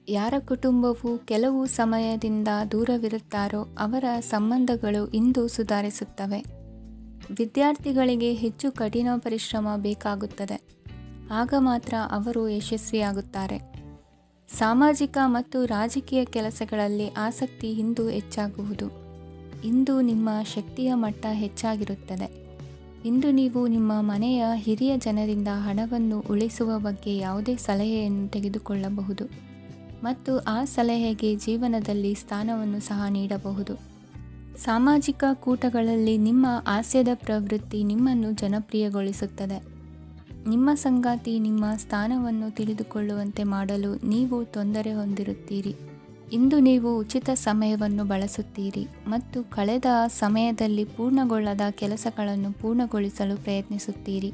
ಯಾರ ಕುಟುಂಬವು ಕೆಲವು ಸಮಯದಿಂದ ದೂರವಿರುತ್ತಾರೋ ಅವರ ಸಂಬಂಧಗಳು ಇಂದು ಸುಧಾರಿಸುತ್ತವೆ. ವಿದ್ಯಾರ್ಥಿಗಳಿಗೆ ಹೆಚ್ಚು ಕಠಿಣ ಪರಿಶ್ರಮ ಬೇಕಾಗುತ್ತದೆ. ಆಗ ಮಾತ್ರ ಅವರು ಯಶಸ್ವಿಯಾಗುತ್ತಾರೆ. ಸಾಮಾಜಿಕ ಮತ್ತು ರಾಜಕೀಯ ಕೆಲಸಗಳಲ್ಲಿ ಆಸಕ್ತಿ ಇಂದು ಹೆಚ್ಚಾಗುವುದು. ಇಂದು ನಿಮ್ಮ ಶಕ್ತಿಯ ಮಟ್ಟ ಹೆಚ್ಚಾಗಿರುತ್ತದೆ. ಇಂದು ನೀವು ನಿಮ್ಮ ಮನೆಯ ಹಿರಿಯ ಜನರಿಂದ ಹಣವನ್ನು ಉಳಿಸುವ ಬಗ್ಗೆ ಯಾವುದೇ ಸಲಹೆಯನ್ನು ತೆಗೆದುಕೊಳ್ಳಬಹುದು ಮತ್ತು ಆ ಸಲಹೆಗೆ ಜೀವನದಲ್ಲಿ ಸ್ಥಾನವನ್ನು ಸಹ ನೀಡಬಹುದು. ಸಾಮಾಜಿಕ ಕೂಟಗಳಲ್ಲಿ ನಿಮ್ಮ ಹಾಸ್ಯದ ಪ್ರವೃತ್ತಿ ನಿಮ್ಮನ್ನು ಜನಪ್ರಿಯಗೊಳಿಸುತ್ತದೆ. ನಿಮ್ಮ ಸಂಗಾತಿ ನಿಮ್ಮ ಸ್ಥಾನವನ್ನು ತಿಳಿದುಕೊಳ್ಳುವಂತೆ ಮಾಡಲು ನೀವು ತೊಂದರೆ ಹೊಂದಿರುತ್ತೀರಿ. ಇಂದು ನೀವು ಉಚಿತ ಸಮಯವನ್ನು ಬಳಸುತ್ತೀರಿ ಮತ್ತು ಕಳೆದ ಸಮಯದಲ್ಲಿ ಪೂರ್ಣಗೊಳ್ಳದ ಕೆಲಸಗಳನ್ನು ಪೂರ್ಣಗೊಳಿಸಲು ಪ್ರಯತ್ನಿಸುತ್ತೀರಿ.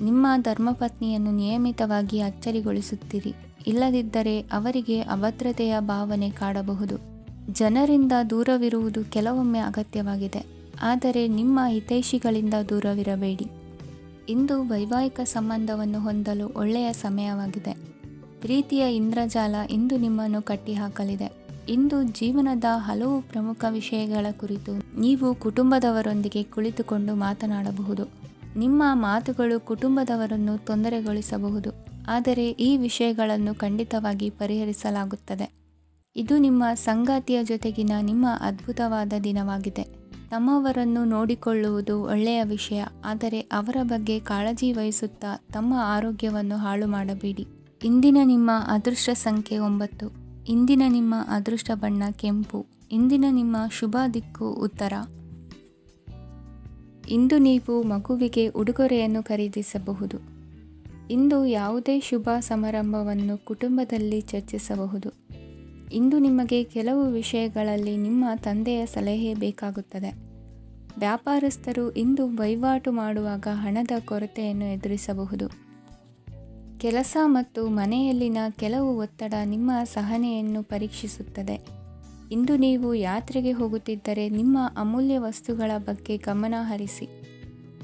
ನಿಮ್ಮ ಧರ್ಮಪತ್ನಿಯನ್ನು ನಿಯಮಿತವಾಗಿ ಅಚ್ಚರಿಗೊಳಿಸುತ್ತೀರಿ. ಇಲ್ಲದಿದ್ದರೆ ಅವರಿಗೆ ಅಭದ್ರತೆಯ ಭಾವನೆ ಕಾಡಬಹುದು. ಜನರಿಂದ ದೂರವಿರುವುದು ಕೆಲವೊಮ್ಮೆ ಅಗತ್ಯವಾಗಿದೆ, ಆದರೆ ನಿಮ್ಮ ಹಿತೈಷಿಗಳಿಂದ ದೂರವಿರಬೇಡಿ. ಇಂದು ವೈವಾಹಿಕ ಸಂಬಂಧವನ್ನು ಹೊಂದಲು ಒಳ್ಳೆಯ ಸಮಯವಾಗಿದೆ. ಪ್ರೀತಿಯ ಇಂದ್ರಜಾಲ ಇಂದು ನಿಮ್ಮನ್ನು ಕಟ್ಟಿಹಾಕಲಿದೆ. ಇಂದು ಜೀವನದ ಹಲವು ಪ್ರಮುಖ ವಿಷಯಗಳ ಕುರಿತು ನೀವು ಕುಟುಂಬದವರೊಂದಿಗೆ ಕುಳಿತುಕೊಂಡು ಮಾತನಾಡಬಹುದು. ನಿಮ್ಮ ಮಾತುಗಳು ಕುಟುಂಬದವರನ್ನು ತೊಂದರೆಗೊಳಿಸಬಹುದು, ಆದರೆ ಈ ವಿಷಯಗಳನ್ನು ಖಂಡಿತವಾಗಿ ಪರಿಹರಿಸಲಾಗುತ್ತದೆ. ಇದು ನಿಮ್ಮ ಸಂಗಾತಿಯ ಜೊತೆಗಿನ ನಿಮ್ಮ ಅದ್ಭುತವಾದ ದಿನವಾಗಿದೆ. ತಮ್ಮವರನ್ನು ನೋಡಿಕೊಳ್ಳುವುದು ಒಳ್ಳೆಯ ವಿಷಯ, ಆದರೆ ಅವರ ಬಗ್ಗೆ ಕಾಳಜಿ ವಹಿಸುತ್ತಾ ತಮ್ಮ ಆರೋಗ್ಯವನ್ನು ಹಾಳು ಮಾಡಬೇಡಿ. ಇಂದಿನ ನಿಮ್ಮ ಅದೃಷ್ಟ ಸಂಖ್ಯೆ 9. ಇಂದಿನ ನಿಮ್ಮ ಅದೃಷ್ಟ ಬಣ್ಣ ಕೆಂಪು. ಇಂದಿನ ನಿಮ್ಮ ಶುಭ ದಿಕ್ಕು ಉತ್ತರ. ಇಂದು ನೀವು ಮಗುವಿಗೆ ಉಡುಗೊರೆಯನ್ನು ಖರೀದಿಸಬಹುದು. ಇಂದು ಯಾವುದೇ ಶುಭ ಸಮಾರಂಭವನ್ನು ಕುಟುಂಬದಲ್ಲಿ ಚರ್ಚಿಸಬಹುದು. ಇಂದು ನಿಮಗೆ ಕೆಲವು ವಿಷಯಗಳಲ್ಲಿ ನಿಮ್ಮ ತಂದೆಯ ಸಲಹೆ ಬೇಕಾಗುತ್ತದೆ. ವ್ಯಾಪಾರಸ್ಥರು ಇಂದು ವಹಿವಾಟು ಮಾಡುವಾಗ ಹಣದ ಕೊರತೆಯನ್ನು ಎದುರಿಸಬಹುದು. ಕೆಲಸ ಮತ್ತು ಮನೆಯಲ್ಲಿನ ಕೆಲವು ಒತ್ತಡ ನಿಮ್ಮ ಸಹನೆಯನ್ನು ಪರೀಕ್ಷಿಸುತ್ತದೆ. ಇಂದು ನೀವು ಯಾತ್ರೆಗೆ ಹೋಗುತ್ತಿದ್ದರೆ ನಿಮ್ಮ ಅಮೂಲ್ಯ ವಸ್ತುಗಳ ಬಗ್ಗೆ ಗಮನ ಹರಿಸಿ.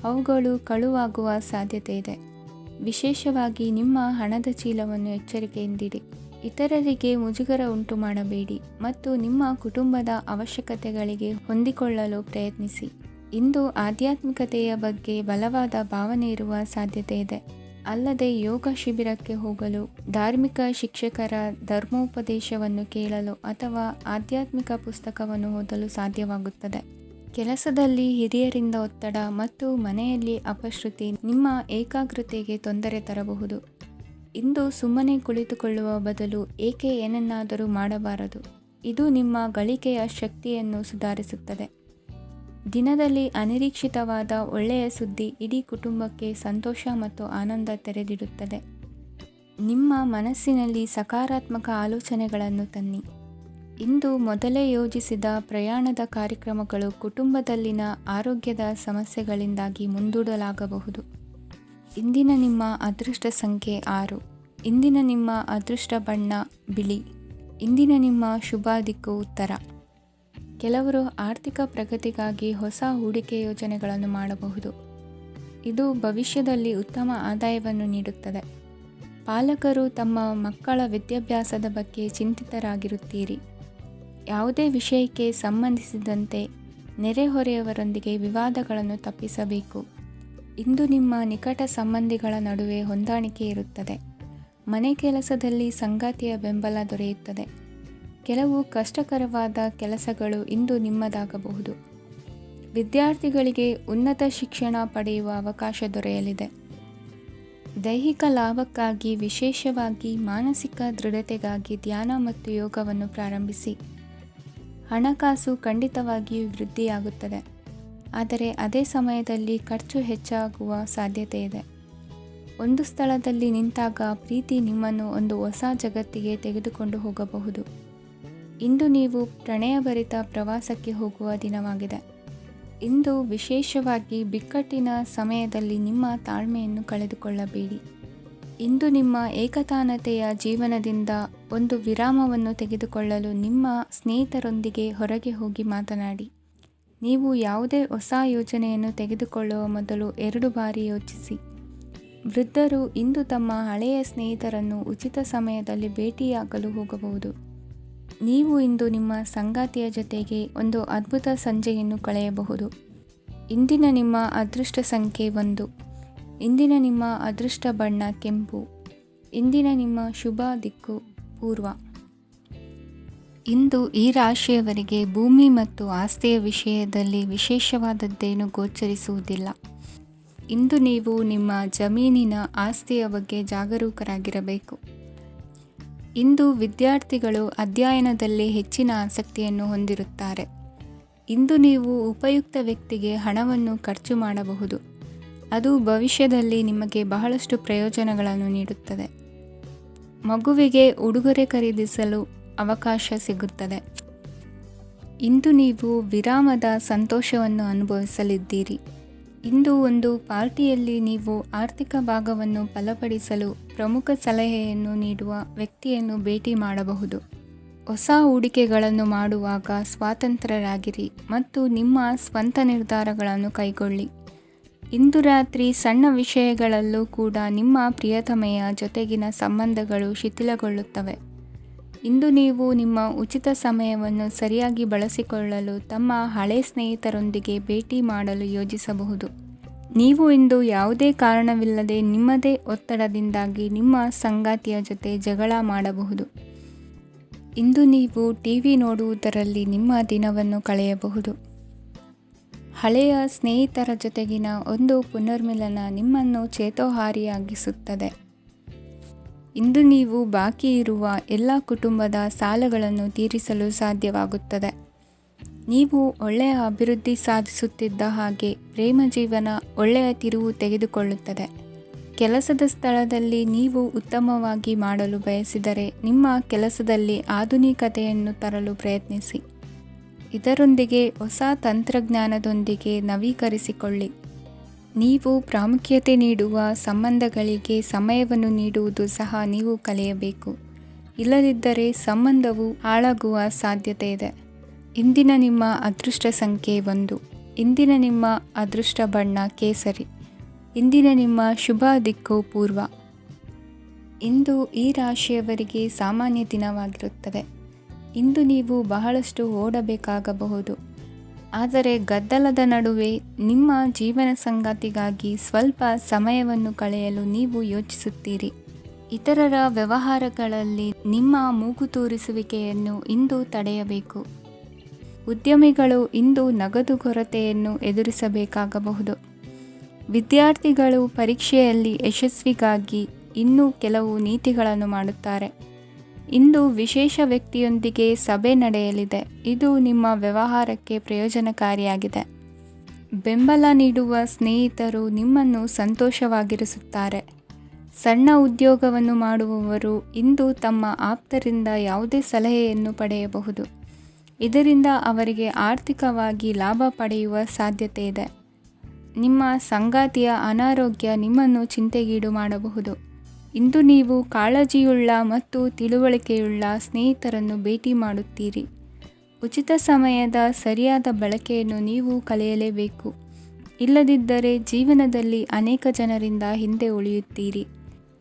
ಅವುಗಳು ಕಳುವಾಗುವ ಸಾಧ್ಯತೆ ಇದೆ. ವಿಶೇಷವಾಗಿ ನಿಮ್ಮ ಹಣದ ಚೀಲವನ್ನು ಎಚ್ಚರಿಕೆಯಿಂದಿಡಿ. ಇತರರಿಗೆ ಮುಜುಗರ ಉಂಟು ಮಾಡಬೇಡಿ ಮತ್ತು ನಿಮ್ಮ ಕುಟುಂಬದ ಅವಶ್ಯಕತೆಗಳಿಗೆ ಹೊಂದಿಕೊಳ್ಳಲು ಪ್ರಯತ್ನಿಸಿ. ಇಂದು ಆಧ್ಯಾತ್ಮಿಕತೆಯ ಬಗ್ಗೆ ಬಲವಾದ ಭಾವನೆ ಇರುವ ಸಾಧ್ಯತೆ ಇದೆ. ಅಲ್ಲದೆ ಯೋಗ ಶಿಬಿರಕ್ಕೆ ಹೋಗಲು, ಧಾರ್ಮಿಕ ಶಿಕ್ಷಕರ ಧರ್ಮೋಪದೇಶವನ್ನು ಕೇಳಲು ಅಥವಾ ಆಧ್ಯಾತ್ಮಿಕ ಪುಸ್ತಕವನ್ನು ಓದಲು ಸಾಧ್ಯವಾಗುತ್ತದೆ. ಕೆಲಸದಲ್ಲಿ ಹಿರಿಯರಿಂದ ಒತ್ತಡ ಮತ್ತು ಮನೆಯಲ್ಲಿ ಅಪಶ್ರುತಿ ನಿಮ್ಮ ಏಕಾಗ್ರತೆಗೆ ತೊಂದರೆ ತರಬಹುದು. ಇಂದು ಸುಮ್ಮನೆ ಕುಳಿತುಕೊಳ್ಳುವ ಬದಲು ಏಕೆ ಏನನ್ನಾದರೂ ಮಾಡಬಾರದು. ಇದು ನಿಮ್ಮ ಗಳಿಕೆಯ ಶಕ್ತಿಯನ್ನು ಸುಧಾರಿಸುತ್ತದೆ. ದಿನದಲ್ಲಿ ಅನಿರೀಕ್ಷಿತವಾದ ಒಳ್ಳೆಯ ಸುದ್ದಿ ಇಡೀ ಕುಟುಂಬಕ್ಕೆ ಸಂತೋಷ ಮತ್ತು ಆನಂದ ತೆರೆದಿಡುತ್ತದೆ. ನಿಮ್ಮ ಮನಸ್ಸಿನಲ್ಲಿ ಸಕಾರಾತ್ಮಕ ಆಲೋಚನೆಗಳನ್ನು ತನ್ನಿ. ಇಂದು ಮೊದಲೇ ಯೋಜಿಸಿದ ಪ್ರಯಾಣದ ಕಾರ್ಯಕ್ರಮಗಳು ಕುಟುಂಬದಲ್ಲಿನ ಆರೋಗ್ಯದ ಸಮಸ್ಯೆಗಳಿಂದಾಗಿ ಮುಂದೂಡಲಾಗಬಹುದು. ಇಂದಿನ ನಿಮ್ಮ ಅದೃಷ್ಟ ಸಂಖ್ಯೆ 6. ಇಂದಿನ ನಿಮ್ಮ ಅದೃಷ್ಟ ಬಣ್ಣ ಬಿಳಿ. ಇಂದಿನ ನಿಮ್ಮ ಶುಭ ದಿಕ್ಕು ಉತ್ತರ. ಕೆಲವರು ಆರ್ಥಿಕ ಪ್ರಗತಿಗಾಗಿ ಹೊಸ ಹೂಡಿಕೆ ಯೋಜನೆಗಳನ್ನು ಮಾಡಬಹುದು. ಇದು ಭವಿಷ್ಯದಲ್ಲಿ ಉತ್ತಮ ಆದಾಯವನ್ನು ನೀಡುತ್ತದೆ. ಪಾಲಕರು ತಮ್ಮ ಮಕ್ಕಳ ವಿದ್ಯಾಭ್ಯಾಸದ ಬಗ್ಗೆ ಚಿಂತಿತರಾಗಿರುತ್ತೀರಿ. ಯಾವುದೇ ವಿಷಯಕ್ಕೆ ಸಂಬಂಧಿಸಿದಂತೆ ನೆರೆಹೊರೆಯವರೊಂದಿಗೆ ವಿವಾದಗಳನ್ನು ತಪ್ಪಿಸಬೇಕು. ಇಂದು ನಿಮ್ಮ ನಿಕಟ ಸಂಬಂಧಿಗಳ ನಡುವೆ ಹೊಂದಾಣಿಕೆ ಇರುತ್ತದೆ. ಮನೆ ಕೆಲಸದಲ್ಲಿ ಸಂಗಾತಿಯ ಬೆಂಬಲ ದೊರೆಯುತ್ತದೆ. ಕೆಲವು ಕಷ್ಟಕರವಾದ ಕೆಲಸಗಳು ಇಂದು ನಿಮ್ಮದಾಗಬಹುದು. ವಿದ್ಯಾರ್ಥಿಗಳಿಗೆ ಉನ್ನತ ಶಿಕ್ಷಣ ಪಡೆಯುವ ಅವಕಾಶ ದೊರೆಯಲಿದೆ. ದೈಹಿಕ ಲಾಭಕ್ಕಾಗಿ, ವಿಶೇಷವಾಗಿ ಮಾನಸಿಕ ದೃಢತೆಗಾಗಿ ಧ್ಯಾನ ಮತ್ತು ಯೋಗವನ್ನು ಪ್ರಾರಂಭಿಸಿ. ಹಣಕಾಸು ಖಂಡಿತವಾಗಿಯೂ ವೃದ್ಧಿಯಾಗುತ್ತದೆ, ಆದರೆ ಅದೇ ಸಮಯದಲ್ಲಿ ಖರ್ಚು ಹೆಚ್ಚಾಗುವ ಸಾಧ್ಯತೆ ಇದೆ. ಒಂದು ಸ್ಥಳದಲ್ಲಿ ನಿಂತಾಗ ಪ್ರೀತಿ ನಿಮ್ಮನ್ನು ಒಂದು ಹೊಸ ಜಗತ್ತಿಗೆ ತೆಗೆದುಕೊಂಡು ಹೋಗಬಹುದು. ಇಂದು ನೀವು ಪ್ರಣಯಭರಿತ ಪ್ರವಾಸಕ್ಕೆ ಹೋಗುವ ದಿನವಾಗಿದೆ. ಇಂದು ವಿಶೇಷವಾಗಿ ಬಿಕ್ಕಟ್ಟಿನ ಸಮಯದಲ್ಲಿ ನಿಮ್ಮ ತಾಳ್ಮೆಯನ್ನು ಕಳೆದುಕೊಳ್ಳಬೇಡಿ. ಇಂದು ನಿಮ್ಮ ಏಕತಾನತೆಯ ಜೀವನದಿಂದ ಒಂದು ವಿರಾಮವನ್ನು ತೆಗೆದುಕೊಳ್ಳಲು ನಿಮ್ಮ ಸ್ನೇಹಿತರೊಂದಿಗೆ ಹೊರಗೆ ಹೋಗಿ ಮಾತನಾಡಿ. ನೀವು ಯಾವುದೇ ಹೊಸ ಯೋಜನೆಯನ್ನು ತೆಗೆದುಕೊಳ್ಳುವ ಮೊದಲು 2 ಬಾರಿ ಯೋಚಿಸಿ. ವೃದ್ಧರು ಇಂದು ತಮ್ಮ ಹಳೆಯ ಸ್ನೇಹಿತರನ್ನು ಉಚಿತ ಸಮಯದಲ್ಲಿ ಭೇಟಿಯಾಗಲು ಹೋಗಬಹುದು. ನೀವು ಇಂದು ನಿಮ್ಮ ಸಂಗಾತಿಯ ಜೊತೆಗೆ ಒಂದು ಅದ್ಭುತ ಸಂಜೆಯನ್ನು ಕಳೆಯಬಹುದು. ಇಂದಿನ ನಿಮ್ಮ ಅದೃಷ್ಟ ಸಂಖ್ಯೆ 1. ಇಂದಿನ ನಿಮ್ಮ ಅದೃಷ್ಟ ಬಣ್ಣ ಕೆಂಪು. ಇಂದಿನ ನಿಮ್ಮ ಶುಭ ದಿಕ್ಕು ಪೂರ್ವ. ಇಂದು ಈ ರಾಶಿಯವರಿಗೆ ಭೂಮಿ ಮತ್ತು ಆಸ್ತಿಯ ವಿಷಯದಲ್ಲಿ ವಿಶೇಷವಾದದ್ದೇನು ಗೋಚರಿಸುವುದಿಲ್ಲ. ಇಂದು ನೀವು ನಿಮ್ಮ ಜಮೀನಿನ ಆಸ್ತಿಯ ಬಗ್ಗೆ ಜಾಗರೂಕರಾಗಿರಬೇಕು. ಇಂದು ವಿದ್ಯಾರ್ಥಿಗಳು ಅಧ್ಯಯನದಲ್ಲಿ ಹೆಚ್ಚಿನ ಆಸಕ್ತಿಯನ್ನು ಹೊಂದಿರುತ್ತಾರೆ. ಇಂದು ನೀವು ಉಪಯುಕ್ತ ವ್ಯಕ್ತಿಗೆ ಹಣವನ್ನು ಖರ್ಚು ಮಾಡಬಹುದು. ಅದು ಭವಿಷ್ಯದಲ್ಲಿ ನಿಮಗೆ ಬಹಳಷ್ಟು ಪ್ರಯೋಜನಗಳನ್ನು ನೀಡುತ್ತದೆ. ಮಗುವಿಗೆ ಉಡುಗೊರೆ ಖರೀದಿಸಲು ಅವಕಾಶ ಸಿಗುತ್ತದೆ. ಇಂದು ನೀವು ವಿರಾಮದ ಸಂತೋಷವನ್ನು ಅನುಭವಿಸಲಿದ್ದೀರಿ. ಇಂದು ಒಂದು ಪಾರ್ಟಿಯಲ್ಲಿ ನೀವು ಆರ್ಥಿಕ ಭಾಗವನ್ನು ಬಲಪಡಿಸಲು ಪ್ರಮುಖ ಸಲಹೆಯನ್ನು ನೀಡುವ ವ್ಯಕ್ತಿಯನ್ನು ಭೇಟಿ ಮಾಡಬಹುದು. ಹೊಸ ಹೂಡಿಕೆಗಳನ್ನು ಮಾಡುವಾಗ ಸ್ವಾತಂತ್ರ್ಯರಾಗಿರಿ ಮತ್ತು ನಿಮ್ಮ ಸ್ವಂತ ನಿರ್ಧಾರಗಳನ್ನು ಕೈಗೊಳ್ಳಿ. ಇಂದು ರಾತ್ರಿ ಸಣ್ಣ ವಿಷಯಗಳಲ್ಲೂ ಕೂಡ ನಿಮ್ಮ ಪ್ರಿಯತಮೆಯ ಜೊತೆಗಿನ ಸಂಬಂಧಗಳು ಶಿಥಿಲಗೊಳ್ಳುತ್ತವೆ. ಇಂದು ನೀವು ನಿಮ್ಮ ಉಚಿತ ಸಮಯವನ್ನು ಸರಿಯಾಗಿ ಬಳಸಿಕೊಳ್ಳಲು ತಮ್ಮ ಹಳೆ ಸ್ನೇಹಿತರೊಂದಿಗೆ ಭೇಟಿ ಮಾಡಲು ಯೋಜಿಸಬಹುದು. ನೀವು ಇಂದು ಯಾವುದೇ ಕಾರಣವಿಲ್ಲದೆ ನಿಮ್ಮದೇ ಒತ್ತಡದಿಂದಾಗಿ ನಿಮ್ಮ ಸಂಗಾತಿಯ ಜೊತೆ ಜಗಳ ಮಾಡಬಹುದು. ಇಂದು ನೀವು ಟಿವಿ ನೋಡುವುದರಲ್ಲಿ ನಿಮ್ಮ ದಿನವನ್ನು ಕಳೆಯಬಹುದು. ಹಳೆಯ ಸ್ನೇಹಿತರ ಜೊತೆಗಿನ ಒಂದು ಪುನರ್ಮಿಲನ ನಿಮ್ಮನ್ನು ಚೇತೋಹಾರಿಯಾಗಿಸುತ್ತದೆ. ಇಂದು ನೀವು ಬಾಕಿ ಇರುವ ಎಲ್ಲ ಕುಟುಂಬದ ಸಾಲಗಳನ್ನು ತೀರಿಸಲು ಸಾಧ್ಯವಾಗುತ್ತದೆ. ನೀವು ಒಳ್ಳೆಯ ಅಭಿವೃದ್ಧಿ ಸಾಧಿಸುತ್ತಿದ್ದ ಹಾಗೆ ಪ್ರೇಮ ಜೀವನ ಒಳ್ಳೆಯ ತಿರುವು ತೆಗೆದುಕೊಳ್ಳುತ್ತದೆ. ಕೆಲಸದ ಸ್ಥಳದಲ್ಲಿ ನೀವು ಉತ್ತಮವಾಗಿ ಮಾಡಲು ಬಯಸಿದರೆ ನಿಮ್ಮ ಕೆಲಸದಲ್ಲಿ ಆಧುನಿಕತೆಯನ್ನು ತರಲು ಪ್ರಯತ್ನಿಸಿ. ಇದರೊಂದಿಗೆ ಹೊಸ ತಂತ್ರಜ್ಞಾನದೊಂದಿಗೆ ನವೀಕರಿಸಿಕೊಳ್ಳಿ. ನೀವು ಪ್ರಾಮುಖ್ಯತೆ ನೀಡುವ ಸಂಬಂಧಗಳಿಗೆ ಸಮಯವನ್ನು ನೀಡುವುದು ಸಹ ನೀವು ಕಲಿಯಬೇಕು. ಇಲ್ಲದಿದ್ದರೆ ಸಂಬಂಧವು ಹಾಳಾಗುವ ಸಾಧ್ಯತೆ ಇದೆ. ಇಂದಿನ ನಿಮ್ಮ ಅದೃಷ್ಟ ಸಂಖ್ಯೆ 1. ಇಂದಿನ ನಿಮ್ಮ ಅದೃಷ್ಟ ಬಣ್ಣ ಕೇಸರಿ. ಇಂದಿನ ನಿಮ್ಮ ಶುಭ ದಿಕ್ಕು ಪೂರ್ವ. ಇಂದು ಈ ರಾಶಿಯವರಿಗೆ ಸಾಮಾನ್ಯ ದಿನವಾಗಿರುತ್ತದೆ. ಇಂದು ನೀವು ಬಹಳಷ್ಟು ಓಡಬೇಕಾಗಬಹುದು. ಆದರೆ ಗದ್ದಲದ ನಡುವೆ ನಿಮ್ಮ ಜೀವನ ಸಂಗಾತಿಗಾಗಿ ಸ್ವಲ್ಪ ಸಮಯವನ್ನು ಕಳೆಯಲು ನೀವು ಯೋಚಿಸುತ್ತೀರಿ. ಇತರರ ವ್ಯವಹಾರಗಳಲ್ಲಿ ನಿಮ್ಮ ಮೂಗು ತೂರಿಸುವಿಕೆಯನ್ನು ಇಂದು ತಡೆಯಬೇಕು. ಉದ್ಯಮಿಗಳು ಇಂದು ನಗದು ಕೊರತೆಯನ್ನು ಎದುರಿಸಬೇಕಾಗಬಹುದು. ವಿದ್ಯಾರ್ಥಿಗಳು ಪರೀಕ್ಷೆಯಲ್ಲಿ ಯಶಸ್ವಿಗಾಗಿ ಇನ್ನೂ ಕೆಲವು ನೀತಿಗಳನ್ನು ಮಾಡುತ್ತಾರೆ. ಇಂದು ವಿಶೇಷ ವ್ಯಕ್ತಿಯೊಂದಿಗೆ ಸಭೆ ನಡೆಯಲಿದೆ. ಇದು ನಿಮ್ಮ ವ್ಯವಹಾರಕ್ಕೆ ಪ್ರಯೋಜನಕಾರಿಯಾಗಿದೆ. ಬೆಂಬಲ ನೀಡುವ ಸ್ನೇಹಿತರು ನಿಮ್ಮನ್ನು ಸಂತೋಷವಾಗಿರಿಸುತ್ತಾರೆ. ಸಣ್ಣ ಉದ್ಯೋಗವನ್ನು ಮಾಡುವವರು ಇಂದು ತಮ್ಮ ಆಪ್ತರಿಂದ ಯಾವುದೇ ಸಲಹೆಯನ್ನು ಪಡೆಯಬಹುದು. ಇದರಿಂದ ಅವರಿಗೆ ಆರ್ಥಿಕವಾಗಿ ಲಾಭ ಪಡೆಯುವ ಸಾಧ್ಯತೆ ಇದೆ. ನಿಮ್ಮ ಸಂಗಾತಿಯ ಅನಾರೋಗ್ಯ ನಿಮ್ಮನ್ನು ಚಿಂತೆಗೀಡು ಮಾಡಬಹುದು. ಇಂದು ನೀವು ಕಾಳಜಿಯುಳ್ಳ ಮತ್ತು ತಿಳುವಳಿಕೆಯುಳ್ಳ ಸ್ನೇಹಿತರನ್ನು ಭೇಟಿ ಮಾಡುತ್ತೀರಿ. ಉಚಿತ ಸಮಯದ ಸರಿಯಾದ ಬಳಕೆಯನ್ನು ನೀವು ಕಲಿಯಲೇಬೇಕು. ಇಲ್ಲದಿದ್ದರೆ ಜೀವನದಲ್ಲಿ ಅನೇಕ ಜನರಿಂದ ಹಿಂದೆ ಉಳಿಯುತ್ತೀರಿ.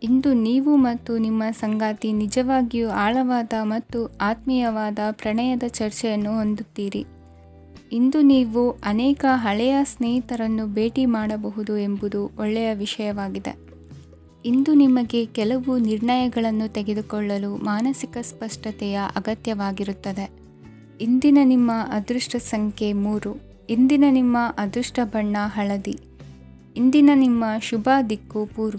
ಇಂದು ನೀವು ಮತ್ತು ನಿಮ್ಮ ಸಂಗಾತಿ ನಿಜವಾಗಿಯೂ ಆಳವಾದ ಮತ್ತು ಆತ್ಮೀಯವಾದ ಪ್ರಣಯದ ಚರ್ಚೆಯನ್ನು ಹೊಂದುತ್ತೀರಿ. ಇಂದು ನೀವು ಅನೇಕ ಹಳೆಯ ಸ್ನೇಹಿತರನ್ನು ಭೇಟಿ ಮಾಡಬಹುದು ಎಂಬುದು ಒಳ್ಳೆಯ ವಿಷಯವಾಗಿದೆ. ಇಂದು ನಿಮಗೆ ಕೆಲವು ನಿರ್ಣಯಗಳನ್ನು ತೆಗೆದುಕೊಳ್ಳಲು ಮಾನಸಿಕ ಸ್ಪಷ್ಟತೆಯ ಅಗತ್ಯವಾಗಿರುತ್ತದೆ. ಇಂದಿನ ನಿಮ್ಮ ಅದೃಷ್ಟ ಸಂಖ್ಯೆ 3. ಇಂದಿನ ನಿಮ್ಮ ಅದೃಷ್ಟ ಬಣ್ಣ ಹಳದಿ. ಇಂದಿನ ನಿಮ್ಮ ಶುಭ ದಿಕ್ಕು ಪೂರ್ವ.